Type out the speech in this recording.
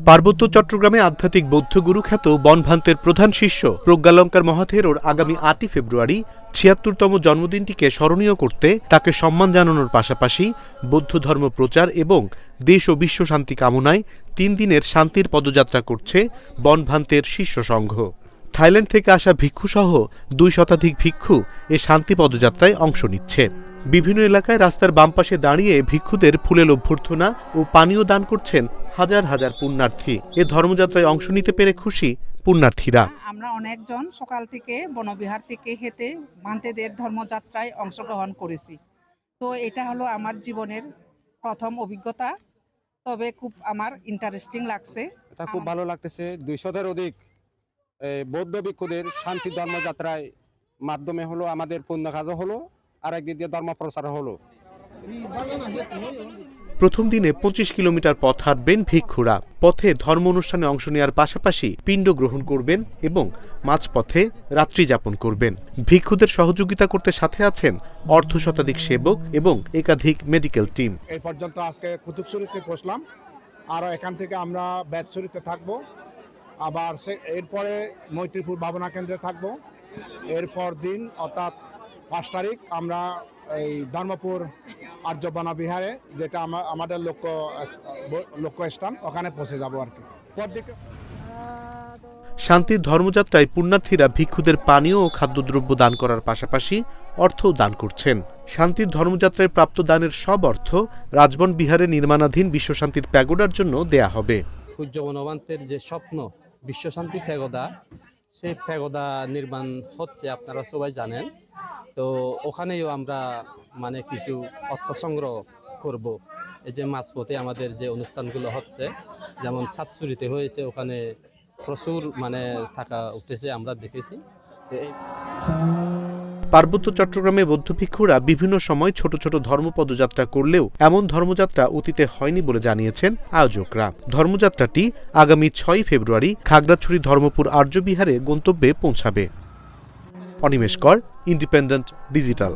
পার্বত্য চট্টগ্রামে আধ্যাত্মিক বৌদ্ধগুরু খ্যাত বনভান্তের প্রধান শিষ্য প্রজ্ঞালঙ্কার মহাথেরোর আগামী ৮ই ফেব্রুয়ারি ৭৬তম জন্মদিনটিকে স্মরণীয় করতে তাকে সম্মান জানানোর পাশাপাশি বৌদ্ধ ধর্ম প্রচার এবং দেশ ও বিশ্ব শান্তি কামনায় ৩ দিনের শান্তির পদযাত্রা করছে বনভান্তের শিষ্য সংঘ। থাইল্যান্ড থেকে আসা ভিক্ষুসহ ২ শতাধিক ভিক্ষু এ শান্তি পদযাত্রায় অংশ নিচ্ছে। বিভিন্ন এলাকায় রাস্তার বাম পাশে দাঁড়িয়ে ভিক্ষুদের ফুলেল অভ্যর্থনা ও পানীয় দান করছেন হাজার হাজার পুণ্যার্থী। এ ধর্মযাত্রায় অংশ নিতে পেরে খুশি পুণ্যার্থীরা। আমরা অনেকজন সকাল থেকে বনবিহার থেকে হেঁটে ভান্তেদের ধর্মযাত্রায় অংশগ্রহণ করেছি। তো এটা হলো আমার জীবনের প্রথম অভিজ্ঞতা, তবে খুব আমার ইন্টারেস্টিং লাগছে। এটা খুব ভালো লাগতেছে। ২০০-এর অধিক বৌদ্ধ ভিক্ষুদের শান্তি ধর্মযাত্রায় মাধ্যমে হলো আমাদের পুণ্য কাজও হলো, আর একদিক দিয়ে ধর্ম প্রচার হলো। প্রথম দিনে ২৫ কিলোমিটার পথ হাঁটবেন ভিক্ষুরা। পথে ধর্ম অনুষ্ঠানে অংশ নেওয়ার পাশাপাশি পিণ্ড গ্রহণ করবেন এবং মাঝপথে রাত্রি যাপন করবেন। ভিক্ষুদের সহযোগিতা করতে সাথে আছেন অর্ধশতাধিক সেবক এবং একাধিক মেডিকেল টিম। এই পর্যন্ত আজকে কুতুবশরীফে পৌঁছলাম, আরও এখান থেকে আমরা বেতশরীফে থাকবো, আবার এরপরে মৈত্রীপুর ভাবনা কেন্দ্রে থাকবো। এরপর দিন অর্থাৎ ৫ তারিখ আমরা এই ধর্মপুর আর্য বনবিহারে, যেটা আমাদের লক্ষ্য স্থান, ওখানে পৌঁছে যাবো আর কি। শান্তির ধর্মযাত্রায় পুণ্যার্থীরা ভিক্ষুদের পানীয় ও খাদ্যদ্রব্য দান করার পাশাপাশি অর্থও দান করছেন। শান্তির ধর্মযাত্রায় প্রাপ্ত দানের সব অর্থ রাজবন বিহারে নির্মাণাধীন বিশ্বশান্তির প্যাগোডার জন্য দেয়া হবে। পূজ্য বনভান্তের যে স্বপ্ন বিশ্বশান্তি প্যাগোডা, সেই প্যাগোডা নির্মাণ হচ্ছে, আপনারা সবাই জানেন। তো ওখানেও আমরা কিছু অর্থ সংগ্রহ করব। এই যে মাঝপথে আমাদের যে অনুষ্ঠানগুলো হচ্ছে, যেমন সাতচুরিতে হয়েছে, ওখানে প্রচুর থাকা উঠেছে, আমরা দেখেছি। পার্বত্য চট্টগ্রামে বৌদ্ধ ভিক্ষুরা বিভিন্ন সময় ছোট ছোট ধর্মপদযাত্রা করলেও এমন ধর্মযাত্রা অতীতে হয়নি বলে জানিয়েছেন আয়োজকরা। ধর্মযাত্রাটি আগামী ৬ ফেব্রুয়ারি খাগড়াছড়ি ধর্মপুর আর্য বিহারে গন্তব্যে পৌঁছাবে। অনিমেষ কর, ইন্ডিপেন্ডেন্ট ডিজিটাল।